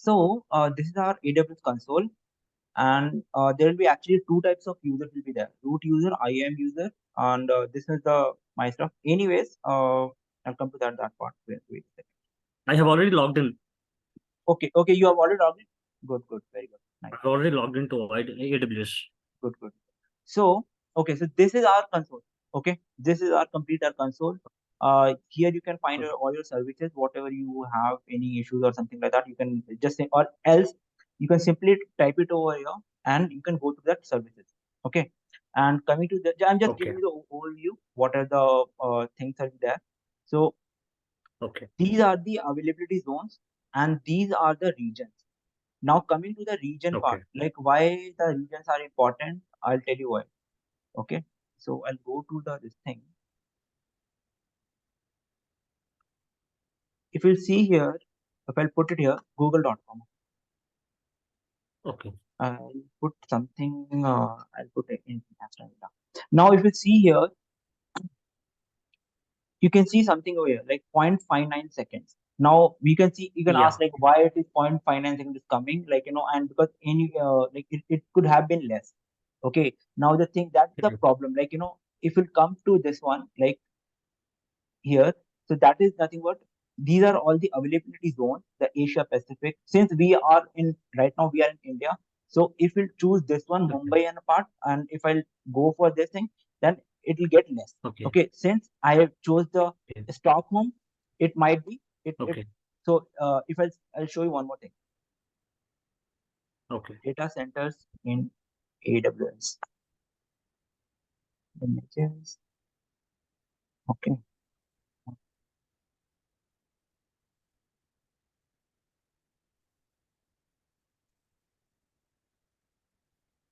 So this is our AWS console, and there will be actually two types of users will be there: root user, IAM user, and this is the my stuff. Anyways, I'll come to that part. Wait a second. I have already logged in. Okay, you have already logged in. Good, very good, nice. I've already logged into AWS. Good. So okay, so this is our console. Okay, this is our complete our console. Here you can find all your services, whatever you have any issues or something like that. You can just say, or else you can simply type it over here and you can go to that services. Okay, and coming to the, I'm just giving Okay. you the overview. What are the things are there? So Okay. these are the availability zones, and these are the regions. Now coming to the region part, Okay. like why the regions are important, I'll tell you why. Okay, so I'll go to the this thing. If you see here, if I'll put it here, google.com. Okay. I'll put something, I'll put it in national data. Now if you see here, you can see something over here like 0.59 seconds. Now we can see, you can Yeah. ask like why it is 0.59 seconds is coming, like and because any like it could have been less. Okay, now the thing, that's the problem, like if it comes to this one, like here. So that is nothing but these are all the availability zones, the Asia Pacific. Since we are in right now, we are in India. So if we choose this one, Okay. Mumbai and a part, and if I'll go for this thing, then it will get less. Okay. Okay, since I have chose the Okay. Stockholm, it might be it. Okay. So if I'll show you one more thing. Okay. Data centers in AWS images. Okay.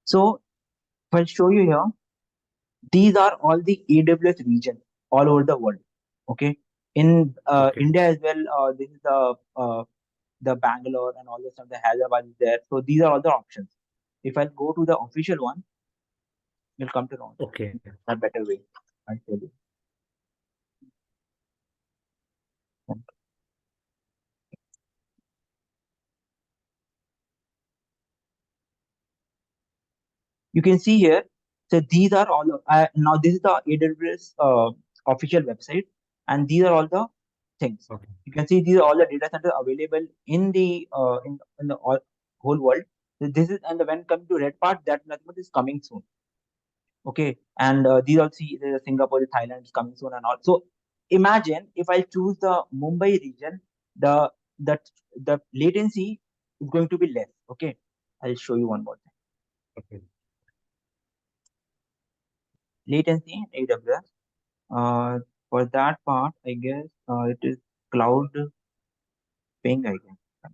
So if I'll show you here, these are all the AWS region all over the world. Okay, in Okay. India as well. This is the Bangalore and all the stuff. The Hyderabad is there. So these are all the options. If I go to the official one, you'll come to know Okay. a better way. I'll tell you. You can see here. So these are all. Now this is the AWS official website, and these are all the things. Okay. You can see these are all the data centers available in the in the whole world. So this is, and when come to red part, that nothing but is coming soon. Okay, and these all see the Singapore, Thailand is coming soon and all. So imagine if I choose the Mumbai region, the that the latency is going to be less. Okay, I'll show you one more thing. Okay. Latency in AWS. For that part, I guess it is cloud ping. I guess.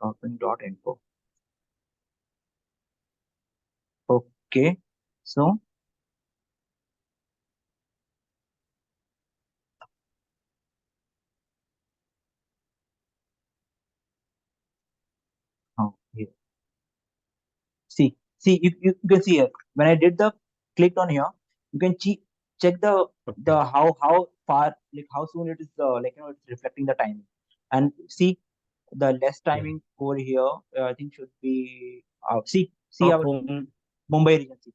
Cloudping.info. Okay, so here. See, you can see here when I did the clicked on here, you can check the Okay. how far, like how soon it is like it's reflecting the timing, and see the less Yeah. timing over here. I think should be see our Stockholm. Mumbai region, see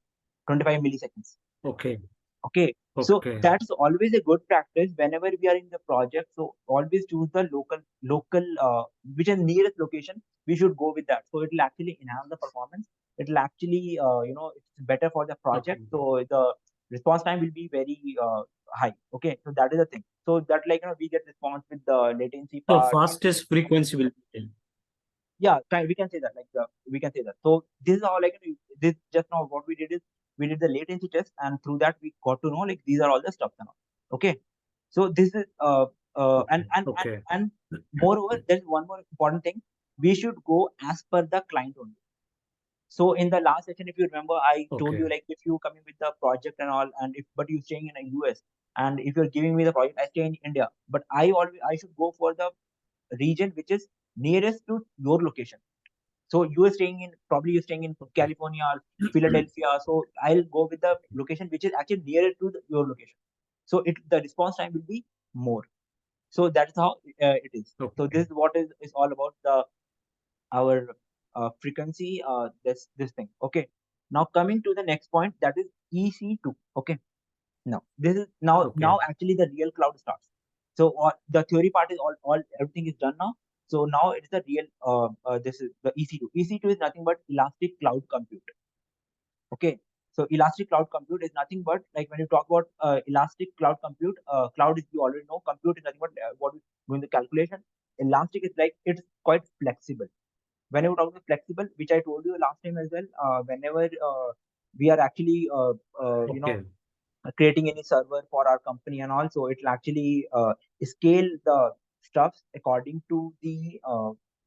25 milliseconds. Okay. Okay, so Okay. that's always a good practice whenever we are in the project. So always choose the local which is nearest location. We should go with that. So it will actually enhance the performance. It will actually it's better for the Okay. project. So the response time will be very high. Okay, so that is the thing. So that we get response with the latency So part. fastest frequency will be 10. Yeah, we can say that, we can say that. So this is all this just now what we did is we did the latency test, and through that we got to know like these are all the stuff now. Okay, so this is Okay. Okay. and moreover, there's one more important thing. We should go as per the client only. So in the last session, if you remember, I told Okay. you like if you coming with the project and all, and if but you staying in the US, and if you're giving me the project, I stay in India, but I should go for the region which is nearest to your location. So you are staying in, probably you're staying in Okay. California or Philadelphia. So I'll go with the location which is actually nearer to your location. So the response time will be more. So that is how it is. So Okay. this is what is all about the our frequency, this thing. Okay. Now coming to the next point, that is EC2. Okay. Now this is now Okay. actually the real cloud starts. So the theory part is all everything is done now. So now it's the real this is the EC2. EC2 is nothing but elastic cloud compute. Okay. So elastic cloud compute is nothing but, like, when you talk about elastic cloud compute, cloud is, you already know, compute is nothing but what is doing the calculation. Elastic is like it's quite flexible. Whenever we talk about flexible, which I told you last time as well, whenever we are actually Okay. creating any server for our company, and also it will actually scale the stuffs according to the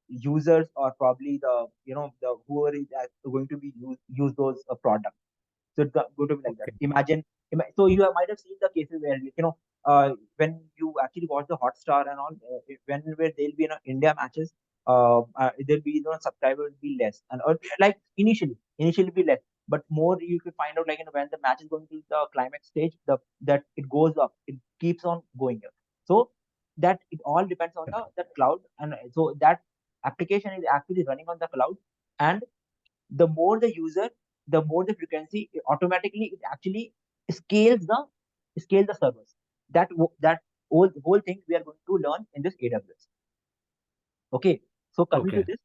users, or probably the, the whoever is going to be use those products. So it's going to be like that. Okay. So you might have seen the cases where, when you actually watch the Hotstar and all, where there'll be, India matches, there'll be, subscribers will be less, and or, like, initially be less, but more you could find out, like, when the match is going to the climax stage, that it goes up, it keeps on going up. So that it all depends on the cloud, and so that application is actually running on the cloud, and the more the user, the more the frequency, automatically it actually scales the scale the servers. That whole thing we are going to learn in this AWS. Okay. So coming to Okay. this,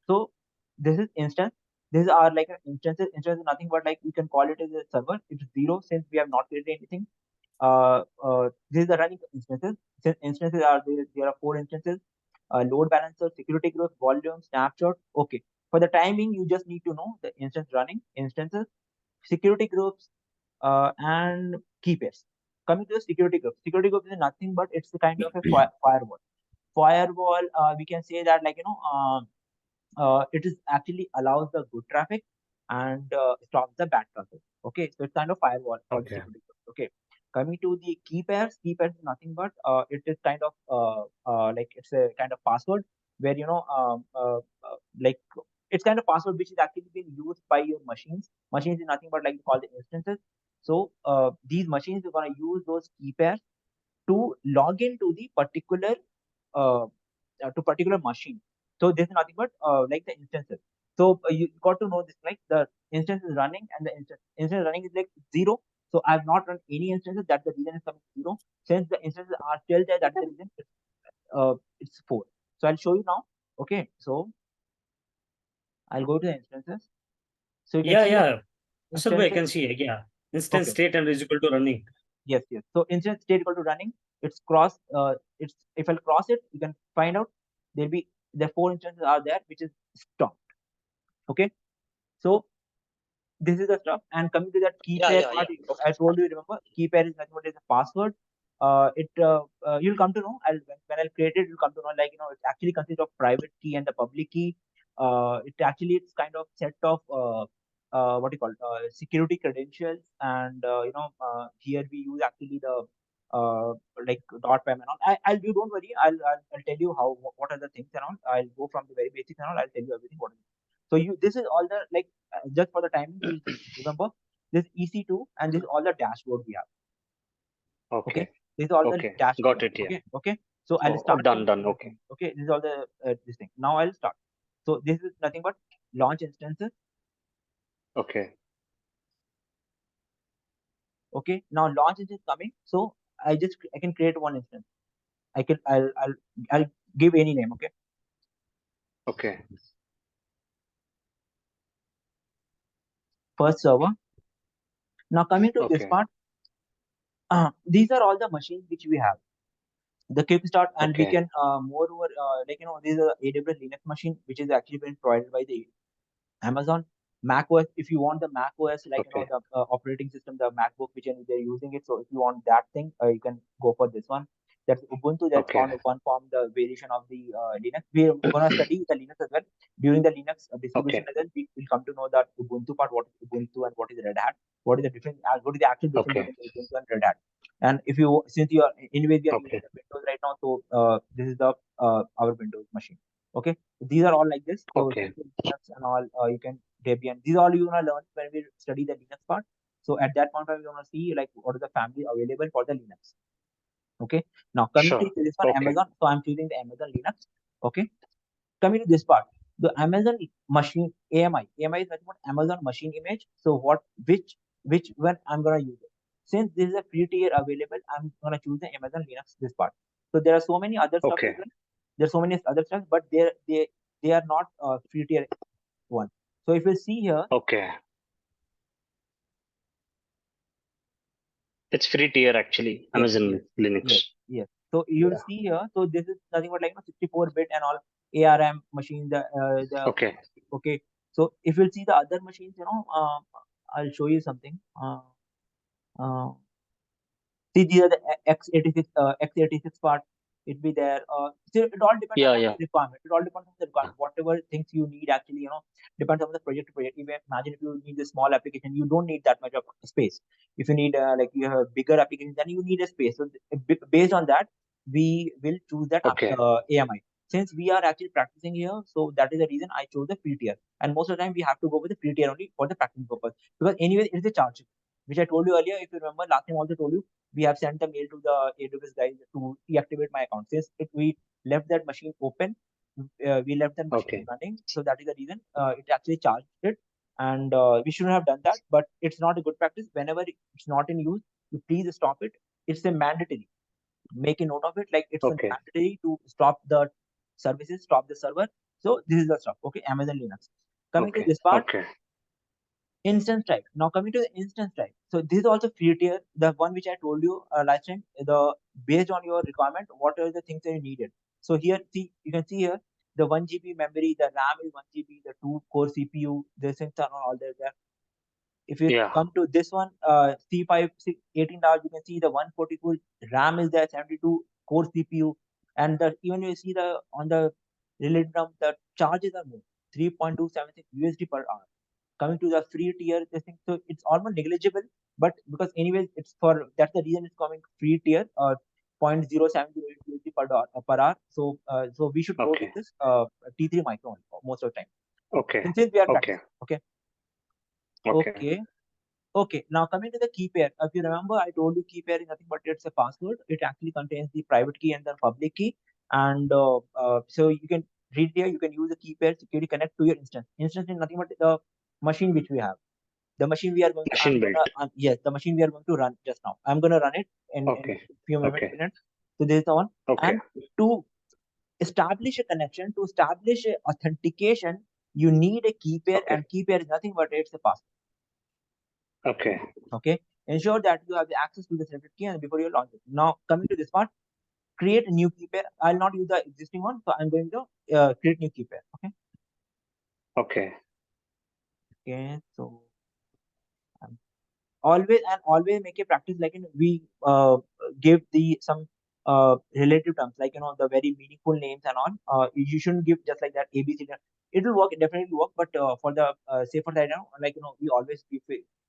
so this is instance. These are like instances. Instance is nothing but, like, we can call it as a server. It's zero since we have not created anything. These are running instances. Since instances are there are four instances: load balancer, security group, volume, snapshot. Okay. For the timing, you just need to know the instance running, instances, security groups, and key pairs. Coming to the security group is nothing but it's a kind of a firewall. Firewall, we can say that, like, it is actually allows the good traffic and stops the bad traffic. Okay, so it's kind of firewall for the Okay. security group. Okay, coming to the key pairs is nothing but it is kind of like it's a kind of password where, like, it's kind of password which is actually being used by your machines. Machines is nothing but, like, you call the instances. So these machines are going to use those key pairs to log into the uh, particular machine. So this is nothing but like the instances. So you got to know this, like, the instance is running, and the instance running is like zero. So I have not run any instances. That's the reason it's coming zero. Since the instances are still there, that's the reason it's four. So I'll show you now. Okay. So I'll go to the instances. So you can Yeah, see the yeah. Survey I instances. can see. Yeah. Instance Okay. state and is equal to running. Yes, yes. So instance state equal to running. It's cross. It's If I'll cross it, you can find out there'll be the four instances are there, which is stopped. Okay. So this is the stuff. And coming to that key Yeah, pair yeah, part, yeah. I told you, remember, key pair is nothing but is a password. It You'll come to know. When I'll create it, you'll come to know, like, it actually consists of private key and the public key. It actually it's kind of set of what you call security credentials, and here we use actually the like dot pem and all. I'll You don't worry. I'll tell you how what are the things and all. I'll go from the very basics and all. I'll tell you everything what is it. So this is all the, like, just for the timing, you just remember this EC2, and this is all the dashboard we have. Okay, Okay. this is all the Okay. dashboard. Got it. Yeah. Okay, okay. So I'll Oh, start done, from done. Okay. okay. This is all the this thing. Now I'll start. So this is nothing but launch instances. Okay. Okay, now launch instance coming. So I can create one instance. I'll give any name. Okay, Okay. first server. Now coming to this Okay. part, these are all the machines which we have. The kickstart, and we Okay. can moreover, like, this is a AWS Linux machine which is actually been provided by the Amazon. Mac OS, if you want the Mac OS, like, Okay. the operating system, the MacBook which they're using it. So if you want that thing, you can go for this one. That's Ubuntu. That's Okay. one form, the variation of the Linux. We're gonna study the Linux as well. During the Linux distribution Okay. as well, we will come to know that Ubuntu part, what is Ubuntu and what is Red Hat, what is the difference, what is the actual difference Okay. between Ubuntu and Red Hat. And if you, since you are anyways, we are using Okay. the Windows right now, so this is the our Windows machine. Okay, these are all like this. So Okay. Linux and all, you can Debian. These are all you gonna learn when we study the Linux part. So at that point, we're gonna see, like, what is the family available for the Linux. Okay. Now coming to Sure. this one, Okay. Amazon. So I'm choosing the Amazon Linux. Okay. Coming to this part. the Amazon machine AMI is nothing but Amazon machine image. So which one I'm gonna use it? Since this is a free tier available, I'm gonna choose the Amazon Linux this part. So there are so many other stuff as Okay. well. There's so many other stuff, but they are not free tier one. So if you see here, Okay. It's free tier actually. yes, Amazon Linux. yes. So you'll Yeah. see here. So this is nothing but like 64-bit and all ARM machine. Okay. Okay. So if you'll see the other machines, I'll show you something. Uh, See, these are the x86 part. It be there. So it all depends Yeah. upon Yeah. the requirement. It all depends on the requirement. Whatever things you need, actually, depends on the project to project. Even imagine if you need a small application, you don't need that much of space. If you need like you have a bigger application, then you need a space. So based on that, we will choose that Okay. AMI. Since we are actually practicing here, so that is the reason I chose the free tier. And most of the time, we have to go with the free tier only for the practicing purpose, because anyway, it is a charge, which I told you earlier. If you remember, last time I also told you, we have sent a mail to the AWS guys to deactivate my account. Since we left that machine open, we left that machine Okay. running, so that is the reason it actually charged it, and we shouldn't have done that. But it's not a good practice. Whenever it's not in use, you please stop it. It's a mandatory. Make a note of it. Like it's a Okay. mandatory to stop the services, stop the server. So this is the stuff. Okay, Amazon Linux. Coming to Okay. this part, Okay. instance type. Now coming to the instance type. So this is also free tier. The one which I told you last time. The based on your requirement, what are the things that you needed. So here, see, you can see here the 1 GB memory, the RAM is 1 GB, the 2-core CPU, the things are all there. If you Yeah. come to this one, C5 18 hours, you can see the 144 RAM is there, 72 core CPU, and even you see the on the related term, the charges are more, 3.276 USD per hour. Coming to the free tier, this thing, so it's almost negligible, but because anyways, it's for that's the reason it's coming free tier, 0.0708 USD per hour. So we should go with Okay. this T3 micro only, most of the time. Okay. Since we are Okay. practicing, okay, Okay. okay. Okay, now coming to the key pair. If you remember, I told you key pair is nothing but it's a password. It actually contains the private key and the public key. And so you can read here, you can use the key pair security connect to your instance. Instance is nothing but the machine which we have. The machine we are going to, Machine built. yes, the machine we are going to run just now. I'm going to run it in Okay. few Okay. minutes. So this is the one. Okay. And to establish a connection, to establish a authentication, you need a key pair, Okay. and key pair is nothing but it's a password. Okay. Okay, ensure that you have the access to the separate key and before you launch it. Now coming to this part, create a new key pair. I'll not use the existing one, so I'm going to create new key pair. Okay, Okay. so always make a practice, like we give the some relative terms, like the very meaningful names and all. You shouldn't give just like that ABC. It will work, it definitely work, but for the safer side, like we always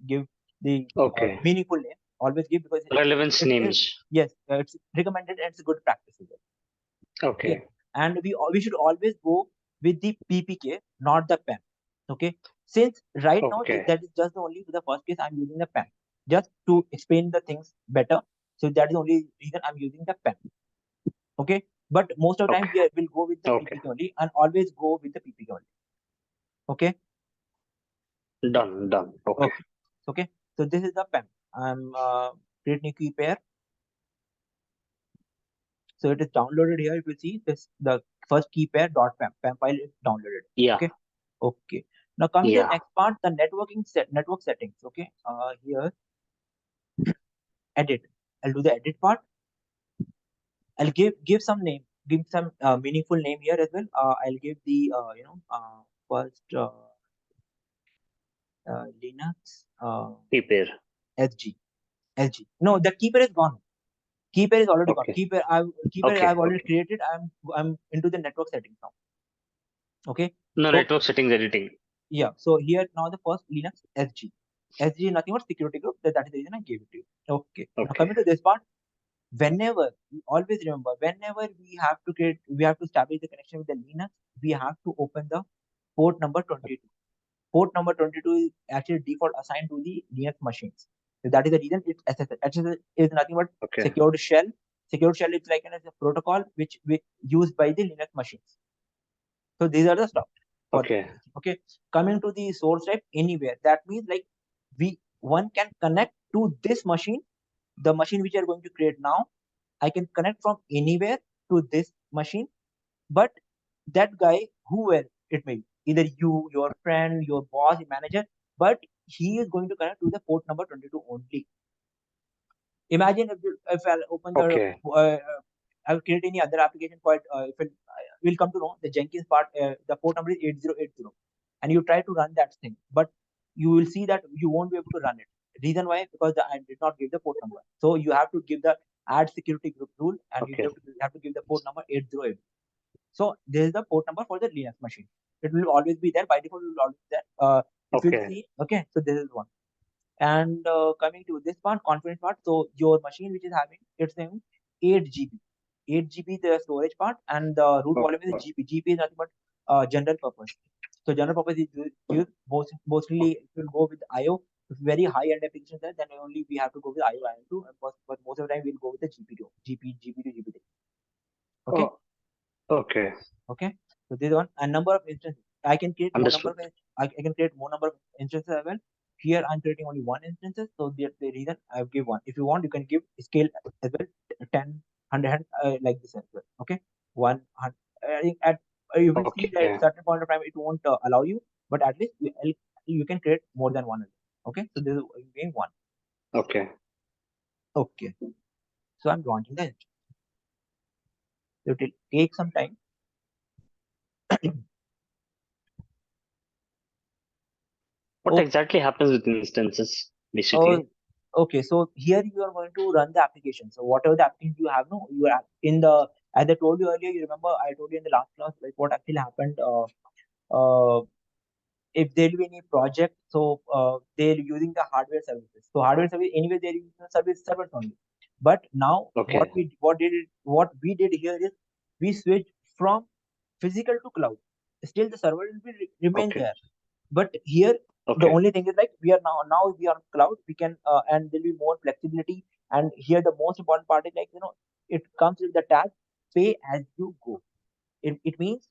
give the Okay. meaningful name. Always give, because Relevance names. yes, it's recommended and it's a good practice as well. Okay, Okay. and we should always go with the PPK, not the pen. Okay, since right now Okay. that is just the only, for the first case I'm using the pen just to explain the things better. So that is the only reason I'm using the pen. Okay, but most of the time Okay. we will go with the Okay. PPK only, and always go with the PPK only. Okay, Done. Done. Okay. okay, okay. So this is the pen. I'm create new key pair. So it is downloaded here. If you see this, the first key pair dot pem file is downloaded. Yeah. Okay. Okay. Now coming to the Yeah. next part, the network settings. Okay. Here, edit. I'll do the edit part. I'll give some name, give some meaningful name here as well. I'll give the first Linux Prepare. SG. No, the keeper is gone. Keeper is already gone. Okay. Keeper Okay. I've already Okay. created. I'm into the network settings now. Okay. No, So network settings editing. yeah, so here now the first Linux SG. SG is nothing but security group. That is the reason I gave it to you. Okay. Now Okay. coming to this part, whenever you always remember, whenever we have to establish the connection with the Linux, we have to open the port number 22. Port number 22 is actually default assigned to the Linux machines. So that is the reason it's SSL. SSL is nothing but Okay. secured shell. Secured shell is like a protocol which used by the Linux machines. So these are the stuff. Okay. Okay. Coming to the source type, anywhere. That means like one can connect to this machine, the machine which you are going to create now. I can connect from anywhere to this machine, but that guy, whoever it may be, either you, your friend, your boss, your manager, but he is going to connect to the port number 22 only. Imagine if I'll open the Okay. I'll create any other application for it. If it, we'll come to know the Jenkins part, the port number is 8080, and you try to run that thing, but you will see that you won't be able to run it. Reason why? Because I did not give the port number. So you have to give the add security group rule, and Okay. you have to give the port number 808. So this is the port number for the Linux machine. It will always be there by default. It will always be there. If you Okay. see, okay, so this is one. And coming to this part, confidence part. So your machine which is having it's saying 8 GB, 8 GB the storage part, and the root volume is GB. GB is nothing but general purpose. So general purpose is used mostly if you go with IO. If very high end applications there, then only we have to go with IO IO2. But most of the time we'll go with the GP2, GP2, GP3. Okay. Oh, okay. Okay. So this is one. And number of instances. I can create more number Understood. of I can create more number of instances as well. Here I'm creating only one instances. So the reason I give one. If you want, you can give scale as well, 10, 100, like this as well. Okay. 100. I think at you will see that Okay. at certain point of time it won't allow you, but at least you can create more than one. Okay. So this is again one. Okay. Okay. So I'm launching the instance. So it will take some time. What Okay. exactly happens with instances, Oh, basically? okay. So here you are going to run the application. So whatever the application you have, no, you are in the as I told you earlier. You remember I told you in the last class like what actually happened. Uh, if there will be any project, so they're using the hardware services. So hardware service anyway they're using the service servers only. But now Okay. what we did here is we switched from physical to cloud. Still the server will remain Okay. there, but here the Okay. only thing is like we are now we are on cloud. We can and there'll be more flexibility. And here the most important part is like it comes with the tag pay as you go. It means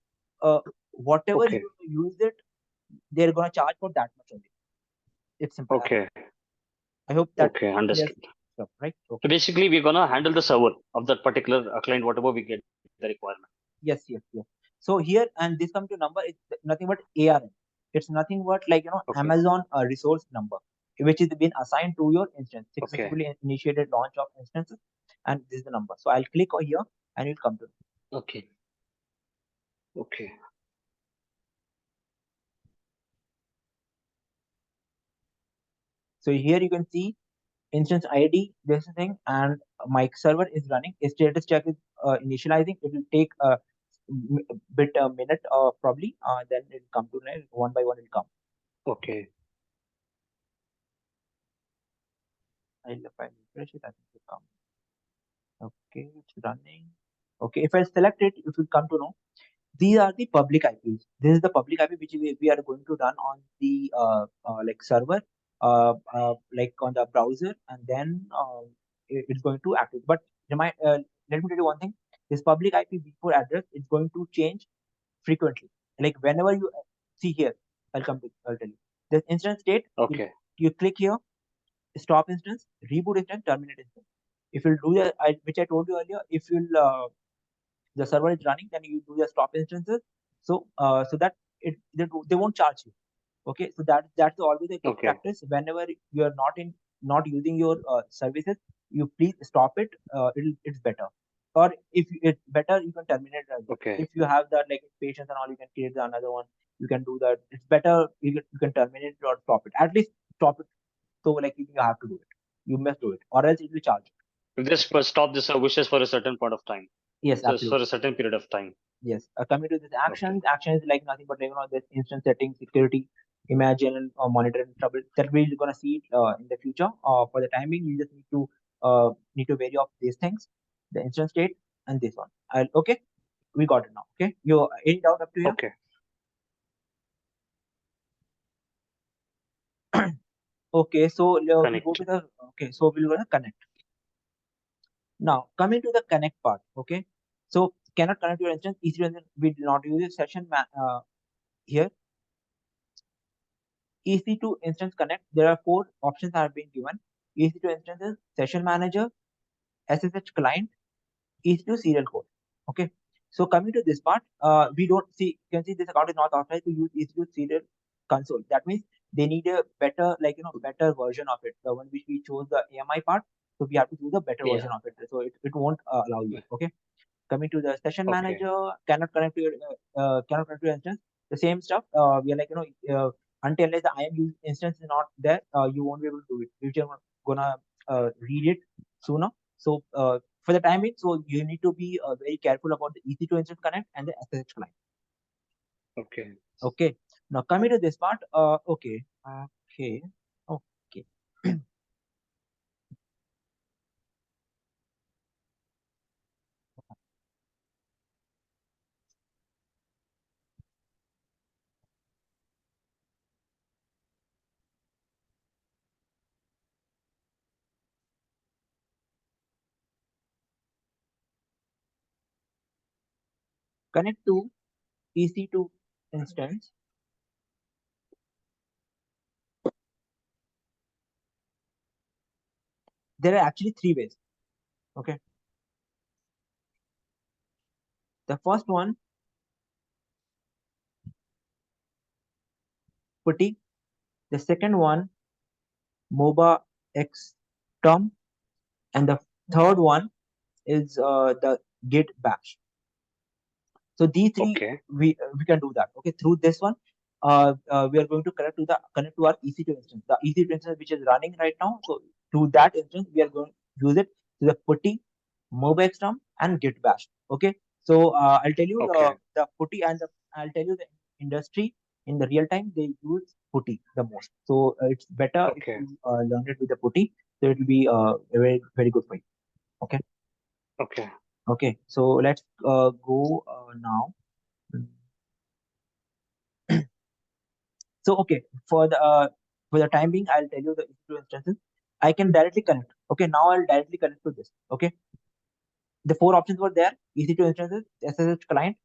whatever Okay. you use it, they're gonna charge for that much only. It's simple as Okay. that. I hope that Okay. clears Understood. stuff, right? So Okay. basically, we're gonna handle the server of that particular client, whatever we get the requirement. Yes, yes, yes. So here and this come to number, it's nothing but ARM. It's nothing but like Okay. Amazon resource number, which is been assigned to your instance. Okay. Successfully initiated launch of instances, and this is the number. So I'll click on here, and it'll come to me. Okay. Okay. So here you can see instance ID, this thing, and my server is running. Status check is initializing. It will take a bit a minute, probably. Then it'll come to me one by one. It'll come. Okay. If I refresh it, I think it'll come. Okay, it's running. Okay, if I select it, it will come to know these are the public IPs. This is the public IP which we are going to run on the like server, like on the browser, and then it's going to active. But let me tell you one thing: this public IP v4 address is going to change frequently. Like whenever you see here, I'll tell you. This instance state, Okay. you click here, stop instance, reboot instance, terminate instance. If you'll do that, which I told you earlier, if you'll the server is running, then you do the stop instances. So that they won't charge you. Okay, so that's always a good Okay. practice. Whenever you are not using your services, you please stop it. It's better. Or if it's better, you can terminate it as well. Okay. If you have that like patience and all, you can create another one. You can do that. It's better. You can terminate it or stop it. At least stop it. So like you have to do it. You must do it, or else it will charge you. We just stop the services for a certain point of time. Yes, So it's for absolutely. a certain period of time. Yes, coming to this Okay. action is like nothing but this instance settings, security, imagine, or monitor and trouble that we're gonna see it in the future. For the timing, you just need to vary of these things, the instance state and this one. Okay, we got it now. Okay, you any doubt up to here? Okay. Okay, so we go Connect. to the so we're gonna connect. Now coming to the connect part. Okay, so cannot connect your instance easily. We did not use this session here. EC2 Instance Connect, there are 4 options that have been given. EC2 instances, Session Manager, SSH Client, EC2 Serial Code. Okay. So coming to this part, we don't see, you can see this account is not authorized to use EC2 Serial Console. That means they need a better, better version of it. The one which we chose the AMI part, so we have to choose a better version of it. So it won't allow you. Okay. Coming to the session manager, cannot connect to your instance. The same stuff. We are like, until unless the IAM instance is not there, you won't be able to do it. We're gonna read it sooner. So for the time being, so you need to be very careful about the EC2 instance connect and the SSH client. Okay. Okay. Now coming to this part. Okay. Connect to EC2 instance. There are actually 3 ways. Okay. The first one, putty. The second one, MOBA X term, and the third one is the Git bash. So these 3 we can do that. Okay, through this one, we are going to connect to our EC2 instance, the EC2 instance which is running right now. So to that instance, we are going to use it to the putty, MOBA X term, and Git bash. Okay, so I'll tell you the putty and I'll tell you the industry in the real time they use putty the most. So it's better if you learn it with the putty. So it will be very very good for you. Okay. Okay. So let's go now. So okay, for the time being, I'll tell you the EC2 instances. I can directly connect. Okay, now I'll directly connect to this. Okay, the 4 options were there: EC2 instances, SSH client.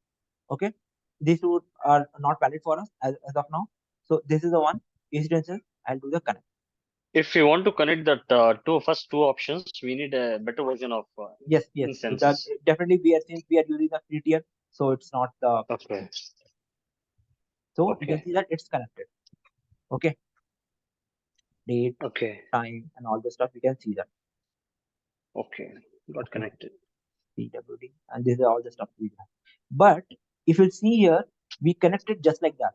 Okay, these 2 are not valid for us as of now. So this is the one, EC2 instance. I'll do the connect. If you want to connect that first two options, we need a better version of yes. instances. Definitely, since we are using the free tier, so it's not the. Okay. So you can see that it's connected. Okay. Date, time, and all the stuff. You can see that. Okay, got connected. CWD, and these are all the stuff we have. But if you see here, we connected just like that.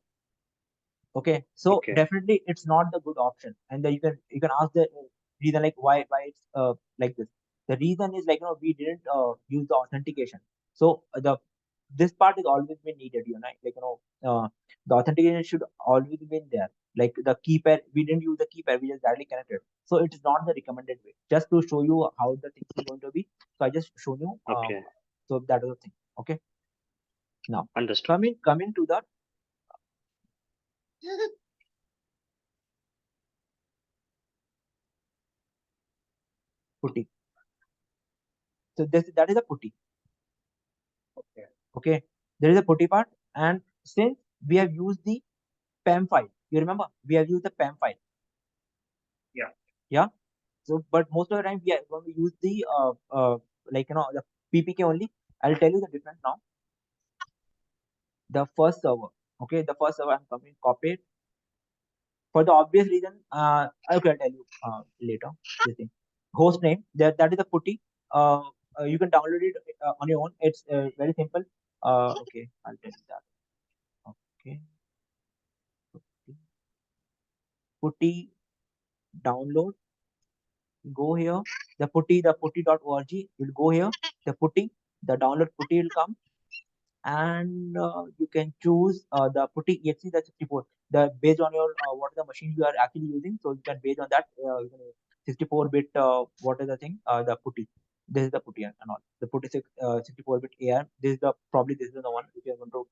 Okay, so definitely it's not the good option, and then you can ask the reason, like why it's like this. The reason is like, we didn't use the authentication. So this part is always been needed, like the authentication should always been there. Like the key pair, we didn't use the key pair, we just directly connected. So it is not the recommended way. Just to show you how the thing is going to be. So I just show you. So that is the thing. Okay. Now coming to the putty. So that is a putty. Okay. There is a putty part, and since we have used the PAM file, you remember we have used the PAM file. Yeah. So, but most of the time we are going to use the the PPK only. I'll tell you the difference now. The first server. Okay, the first server I'm coming copy it. For the obvious reason, okay, I'll tell you later. This thing, host name, that is a putty. You can download it on your own. It's very simple. Okay, I'll tell you that. Okay, putty download. Go here. The putty.org will go here. The putty, the download putty will come, and you can choose the putty exe, the 64, the based on your what is the machine you are actually using. So you can based on that, you can 64-bit what is the thing, the putty. This is the putty and all. The putty 64-bit ARM. This is the one which you are going to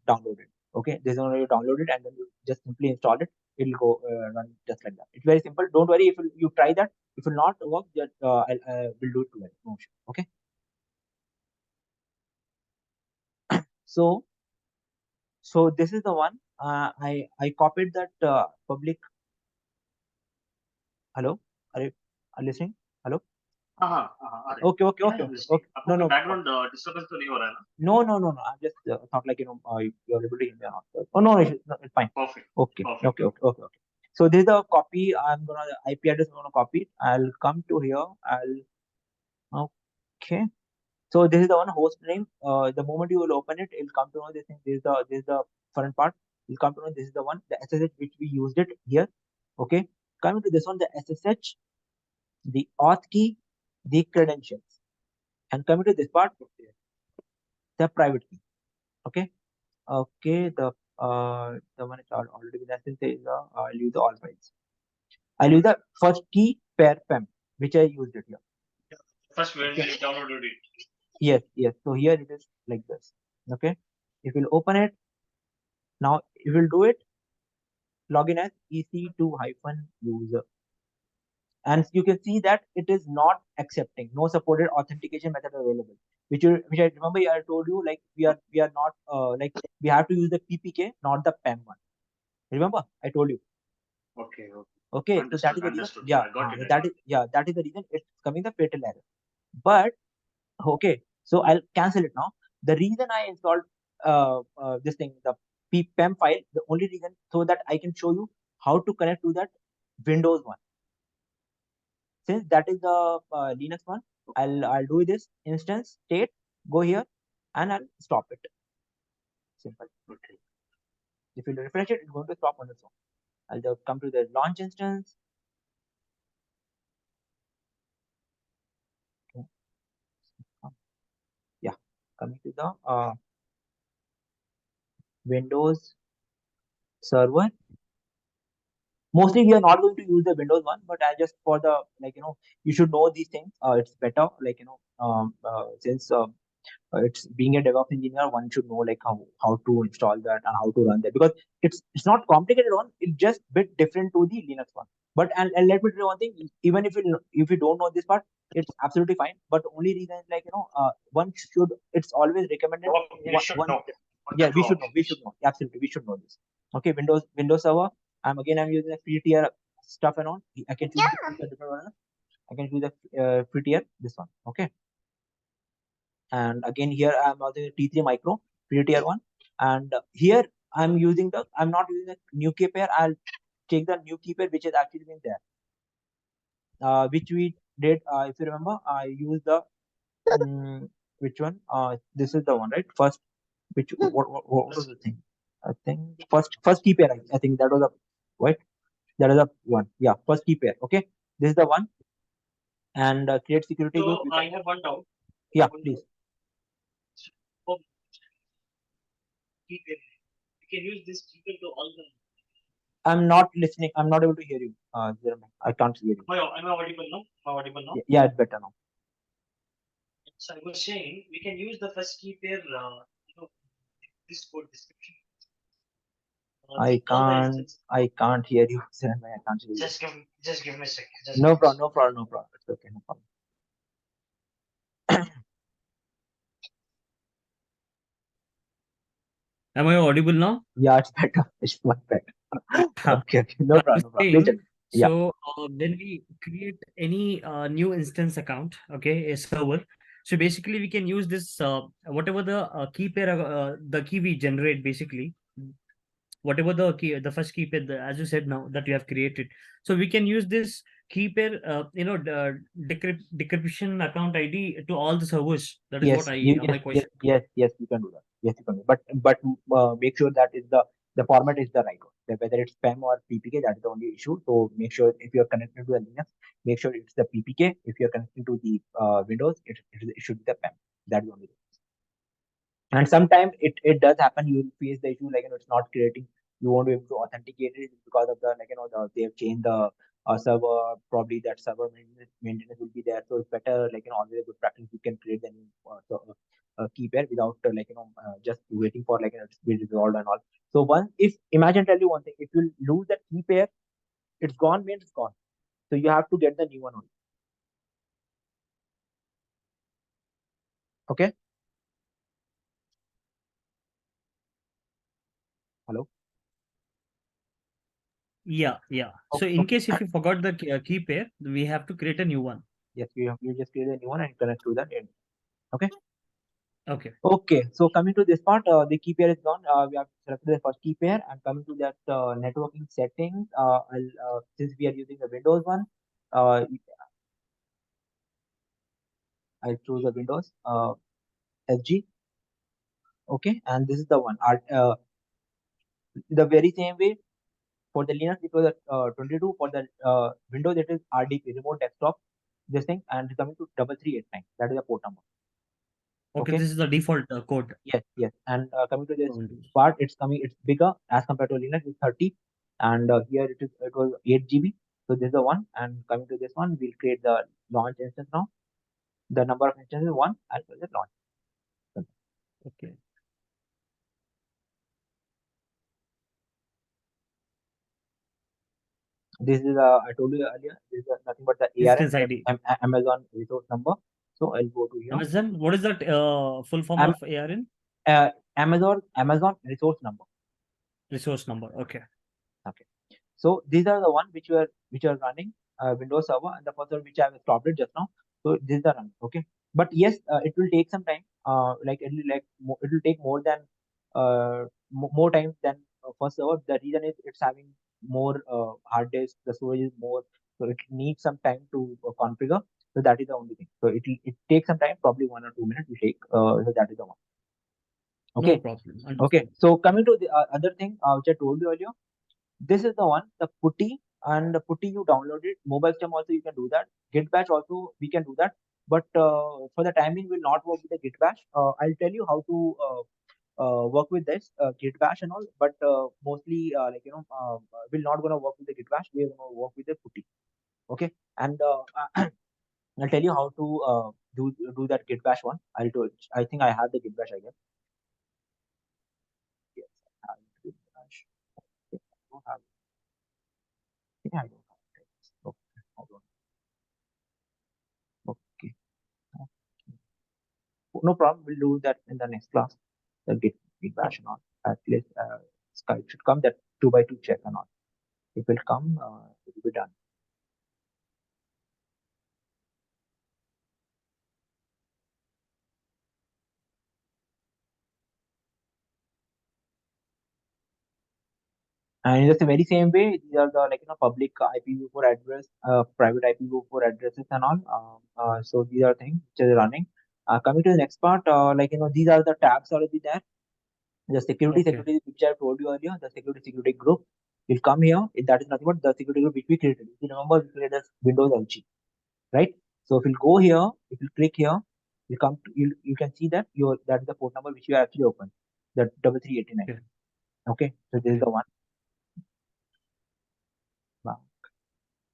download it. Okay, this is when you download it and then you just simply install it. It will go run just like that. It's very simple. Don't worry if you try that. If it will not work, just we'll do it together. No issue. Okay. So this is the one. I copied that public. Hello, are you listening? Hello. हाँ हाँ अरे Okay, okay, yeah, okay, I'm okay, listening. okay. आपको No, कोई no. background disturbance तो नहीं हो रहा है ना? No. I'm just thought like you're able to hear me or not. Oh no, no, it's fine. Perfect. Okay, Perfect. okay. So this is the copy. I'm gonna IP address. I'm gonna copy it. I'll come to here. Okay. So this is the one host name. The moment you will open it, it'll come to know this thing. This is the front part. You'll come to know this is the one, the SSH which we used it here. Okay. Coming to this one, the SSH, the auth key, the credentials, and coming to this part, the private key. Okay. Okay, the one is already been asked is I'll use the all files. I'll use the first key pair PEM, which I used it here. First when you downloaded it. Yes. So here it is like this. Okay. If you'll open it, now you will do it, login as EC2-user. And you can see that it is not accepting, no supported authentication method available. Which I remember I told you like we are not like we have to use the PPK, not the PEM one. Remember I told you. Okay. Okay, so that is the reason. Understood. Yeah, I got it. that is the reason it's coming the fatal error. But okay, so I'll cancel it now. The reason I installed this thing, the PEM file, the only reason so that I can show you how to connect to that Windows one. Since that is the Linux one, I'll do this instance state, go here, and I'll stop it. Simple. Okay. If you refresh it, it's going to stop on its own. I'll just come to the launch instance. Okay. Yeah, coming to the Windows server. Mostly we are not going to use the Windows one, but I just for the you should know these things. It's better since it's being a DevOps engineer, one should know like how to install that and how to run that because it's not complicated one. It's just bit different to the Linux one. But and let me tell you one thing. Even if you don't know this part, it's absolutely fine. But only reason is one should. It's always recommended. You should One know. yeah, we should know. Absolutely, we should know this. Okay, Windows Server. I'm using a free tier stuff and all. I can choose a different one. I can choose a free tier. This one. Okay. And again here I'm using T3 Micro free tier one. And here I'm not using the new key pair. I'll take the new key pair which is actually been there. Which we did. If you remember, I used the which one? This is the one, right? First, what was the thing? I think first key pair. I think that was a right. That is a one. Yeah, first key pair. Okay, this is the one. And create security group. So I have one doubt. Yeah, please. So, keep it. You can use this keeper to all the. I'm not listening. I'm not able to hear you, Jeremy. I can't hear you. Am I audible now? Yeah, it's better now. So I was saying we can use the first key pair. This code description. I can't hear you, Jeremy. I can't hear you. Just give me a second. No problem. It's okay. No problem. Am I audible now? Yeah, it's better. It's much better. Okay. No I was problem. saying, Yeah. so when we create any new instance account, okay, a server, so basically we can use this whatever the key pair, the key we generate basically, whatever the key, the first key pair, as you said now that you have created. So we can use this key pair, the decryption account ID to all the servers. That is what my question. Yes, you can do that. Yes, you can do. But make sure that is the format is the right one. Whether it's PEM or PPK, that's the only issue. So make sure if you're connected to the Linux, make sure it's the PPK. If you're connected to the Windows, it should be the PEM. That's the only thing. And sometimes it does happen. You will face the issue it's not creating. You won't be able to authenticate it because of they have changed the server. Probably that server maintenance will be there. So it's better always a good practice. You can create the new key pair without just waiting for it's be resolved and all. So once if imagine tell you one thing, if you lose that key pair, it's gone means it's gone. So you have to get the new one only. Okay. Hello. Yeah, yeah. So Okay, in case if you forgot the key pair, we have to create a new one. yes, you just create a new one and connect to that end. Okay. Okay. Okay, so coming to this part, the key pair is gone. We have selected the first key pair, and coming to that networking settings, since we are using the Windows one, I choose the Windows FG. Okay, and this is the one. The very same way for the Linux it was 22. For the Windows it is RDP, remote desktop. This thing, and coming to 3389. That is the port number. Okay, Okay. this is the default code. Yes, yes. And coming to this for Windows. part, it's bigger as compared to Linux. It's 30, and here it was 8 GB. So this is the one. And coming to this one, we'll create the launch instance now. The number of instances is one. I'll call it launch. Okay. This is I told you earlier. This is nothing but the ARN, Instance ID. Amazon resource number. So I'll go to here. Amazon. What is that full form Am- of ARN? Amazon resource number. Resource number. Okay. Okay. So these are the one which are running Windows Server, and the first one which I have stopped it just now. So this is the run. Okay. But yes, it will take some time. It will take more than more time than first server. The reason is it's having more hard disk. The storage is more, so it needs some time to configure. So that is the only thing. So it takes some time, probably 1 or 2 minutes will take. So that is the one. No Okay. problem. Okay. Understood. So coming to the other thing which I told you earlier, this is the one, the putty, and the putty you downloaded. Mobile stem also you can do that. Git bash also we can do that. But for the timing, will not work with the git bash. I'll tell you how to work with this git bash and all. But mostly we're not gonna work with the git bash. We're gonna work with the putty. Okay, and I'll tell you how to do that git bash one. I think I have the git bash. I guess. Yes, I have git bash. Okay, I don't have. Yeah, I don't have it. Okay, hold on. Okay. No problem. We'll do that in the next class. The git bash and all. At least Sky should come that 2x2 check and all. It will come. It will be done. And in the very same way, these are the public IPv4 address, private IPv4 addresses and all. So these are things which are running. Coming to the next part, these are the tabs already there. The Okay. security which I told you earlier, the security group will come here. That is nothing but the security group which we created. If you remember, we created Windows LG, right? So if you go here, if you click here, you come to, you can see that that is the port number which you actually opened, the 3389. Okay. Okay, so this is Okay. the one.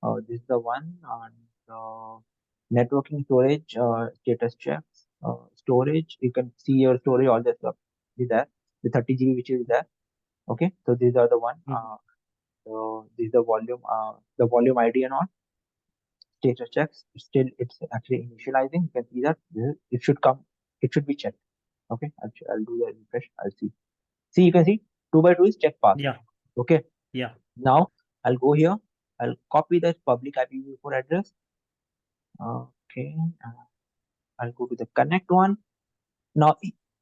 Now, this is the one, and networking storage status checks. Storage, you can see your storage, all the stuff is there. The 30 GB which is there. Okay, so these are the one. Mhm. So this is the volume ID and all. Status checks. Still, it's actually initializing. You can see that it should come. It should be checked. Okay, I'll do the refresh. I'll see. See, you can see 2x2 is check pass. Yeah. Okay, Yeah. now I'll go here. I'll copy the public IPv4 address. Okay, I'll go to the connect one. Now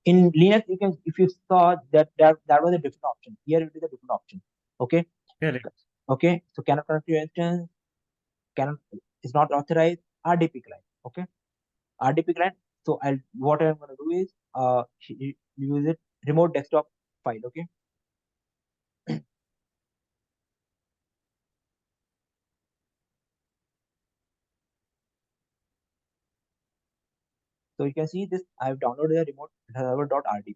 in Linux, you can, if you saw that was a different option. Here it is a different option. Okay, Correct. okay. So cannot connect to your instance. Cannot, is not authorized. RDP client. Okay, RDP client. So what I'm gonna do is use it remote desktop file. Okay. So you can see this. I've downloaded the remote server.rdp.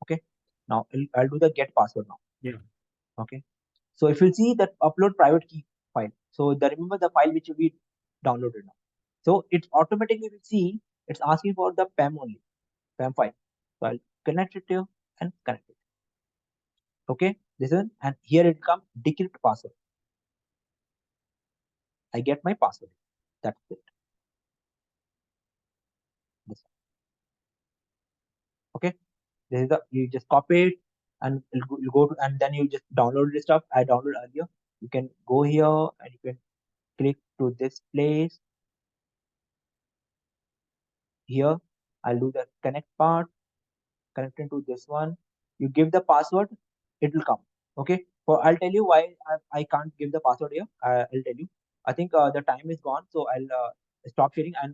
Okay. Now I'll do the get password now. Yeah. Okay. So if you see that upload private key file. So remember the file which we downloaded now. So it automatically will see it's asking for the PEM only, PEM file. So I'll connect it here and connect it. Okay. This one, and here it comes decrypt password. I get my password. That's it. This one. Okay. This is the, you just copy it and you go to, and then you just download the stuff I downloaded earlier. You can go here and you can click to this place. Here I'll do the connect part, connecting to this one. You give the password, it will come. Okay, so I'll tell you why I can't give the password here. I'll tell you. I think the time is gone, so I'll stop sharing and